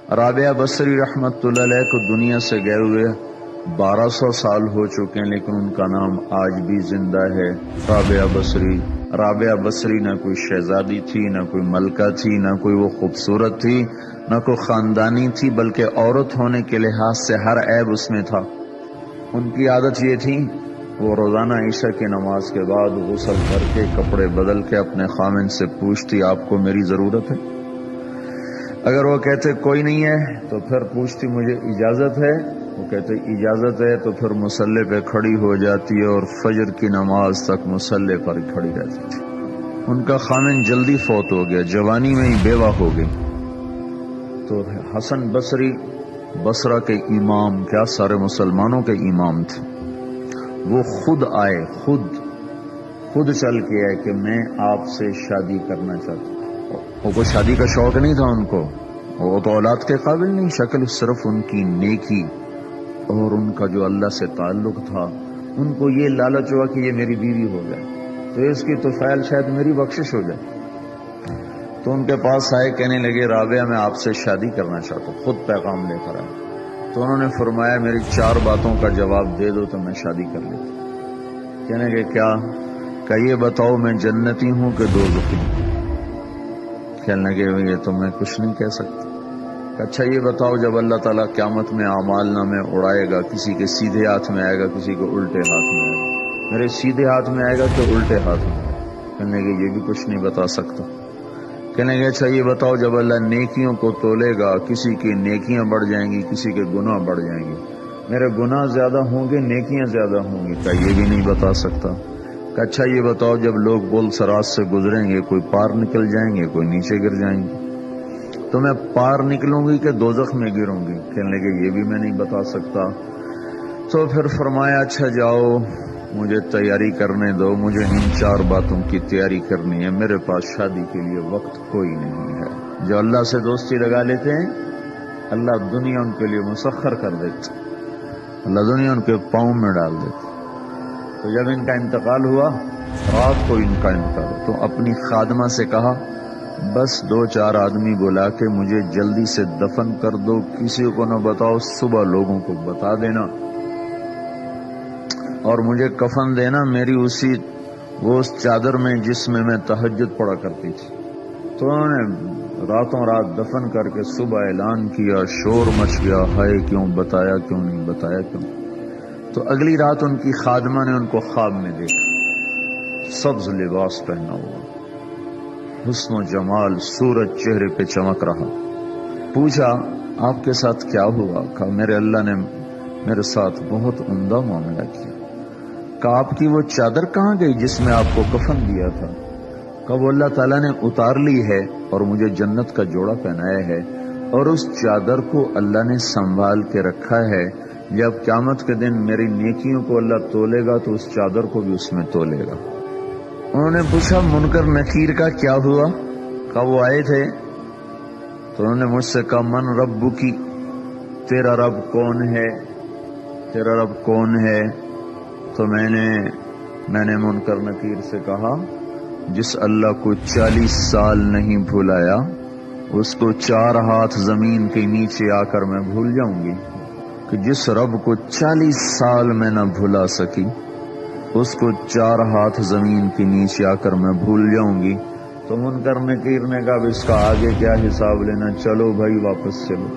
رابعہ بصری رحمت اللہ علیہ کو دنیا سے گئے ہوئے 1200 سال ہو چکے ہیں، لیکن ان کا نام آج بھی زندہ ہے، رابعہ بصری۔ رابعہ بصری نہ کوئی شہزادی تھی، نہ کوئی ملکہ تھی، نہ کوئی وہ خوبصورت تھی، نہ کوئی خاندانی تھی، بلکہ عورت ہونے کے لحاظ سے ہر عیب اس میں تھا۔ ان کی عادت یہ تھی، وہ روزانہ عشاء کی نماز کے بعد غسل کر کے کپڑے بدل کے اپنے خامن سے پوچھتی آپ کو میری ضرورت ہے؟ اگر وہ کہتے کوئی نہیں ہے تو پھر پوچھتی مجھے اجازت ہے؟ وہ کہتے اجازت ہے تو پھر مصلی پہ کھڑی ہو جاتی ہے اور فجر کی نماز تک مصلی پر کھڑی رہتی تھی۔ ان کا خامن جلدی فوت ہو گیا، جوانی میں ہی بیوہ ہو گئی۔ تو حسن بصری بصرہ کے امام، کیا سارے مسلمانوں کے امام تھے، وہ خود آئے، خود چل کے آئے کہ میں آپ سے شادی کرنا چاہتا ہوں۔ وہ کوئی شادی کا شوق نہیں تھا ان کو، وہ تو اولاد کے قابل نہیں، شکل صرف ان کی نیکی اور ان کا جو اللہ سے تعلق تھا، ان کو یہ لالچ ہوا کہ یہ میری بیوی ہو جائے تو اس کی طفیل شاید میری بخشش ہو جائے۔ تو ان کے پاس آئے، کہنے لگے رابعہ میں آپ سے شادی کرنا چاہتا ہوں، خود پیغام لے کر آئے۔ تو انہوں نے فرمایا میری 4 باتوں کا جواب دے دو تو میں شادی کر لیتا۔ کہنے لگے کیا؟ کہ یہ بتاؤ میں جنتی ہوں کہ دوزخی؟ کہنے لگے یہ تو میں کچھ نہیں کہہ سکتا۔ اچھا یہ بتاؤ جب اللہ تعالیٰ قیامت میں اعمال نامے اڑائے گا، کسی کے سیدھے ہاتھ میں آئے گا، کسی کو الٹے ہاتھ میں آئے گا، میرے سیدھے ہاتھ میں آئے گا کہ الٹے ہاتھ میں آئے گا؟ کہنے لگے یہ بھی کچھ نہیں بتا سکتا۔ کہنے لگے اچھا یہ بتاؤ جب اللہ نیکیوں کو تولے گا، کسی کی نیکیاں بڑھ جائیں گی، کسی کے گناہ بڑھ جائیں گے، میرے گناہ زیادہ ہوں گے نیکیاں زیادہ ہوں گی؟ کہ یہ بھی نہیں بتا سکتا۔ کہ اچھا یہ بتاؤ جب لوگ پل صراط سے گزریں گے، کوئی پار نکل جائیں گے، کوئی نیچے گر جائیں گے، تو میں پار نکلوں گی کہ دوزخ میں گروں گی؟ کہنے لگے یہ بھی میں نہیں بتا سکتا۔ تو پھر فرمایا اچھا جاؤ مجھے تیاری کرنے دو، مجھے ان 4 باتوں کی تیاری کرنی ہے، میرے پاس شادی کے لیے وقت کوئی نہیں ہے۔ جو اللہ سے دوستی لگا لیتے ہیں اللہ دنیا ان کے لیے مسخر کر دیتا، اللہ دنیا ان کے پاؤں میں ڈال دیتا۔ تو جب ان کا انتقال ہوا، رات کو ان کا انتقال ہوا، تو اپنی خادمہ سے کہا بس 2-4 آدمی بلا کے مجھے جلدی سے دفن کر دو، کسی کو نہ بتاؤ، صبح لوگوں کو بتا دینا، اور مجھے کفن دینا میری وہ اس چادر میں جس میں میں تہجد پڑھا کرتی تھی۔ تو انہوں نے راتوں رات دفن کر کے صبح اعلان کیا، شور مچ گیا، ہائے کیوں بتایا، کیوں نہیں بتایا، کیوں؟ تو اگلی رات ان کی خادمہ نے ان کو خواب میں دیکھا، سبز لباس پہنا ہوا، حسن و جمال، سورج چہرے پہ چمک رہا۔ پوچھا آپ کے ساتھ کیا ہوا؟ کہا میرے اللہ نے میرے ساتھ بہت عمدہ معاملہ کیا۔ کہا آپ کی وہ چادر کہاں گئی جس میں آپ کو کفن دیا تھا؟ کہا وہ اللہ تعالیٰ نے اتار لی ہے اور مجھے جنت کا جوڑا پہنایا ہے، اور اس چادر کو اللہ نے سنبھال کے رکھا ہے، جب قیامت کے دن میری نیکیوں کو اللہ تولے گا تو اس چادر کو بھی اس میں تولے گا۔ انہوں نے پوچھا منکر نکیر کا کیا ہوا؟ کہا وہ آئے تھے تو انہوں نے مجھ سے کہا من ربکی، تیرا رب کون ہے، تیرا رب کون ہے؟ تو میں نے منکر نکیر سے کہا جس اللہ کو 40 سال نہیں بھلایا اس کو 4 ہاتھ زمین کے نیچے آ کر میں بھول جاؤں گی؟ کہ جس رب کو 40 سال میں نہ بھلا سکی اس کو 4 ہاتھ زمین کے نیچے آ کر میں بھول جاؤں گی؟ تو منکر نکیر نے کہا اس کا آگے کیا حساب لینا، چلو بھائی واپس چلو۔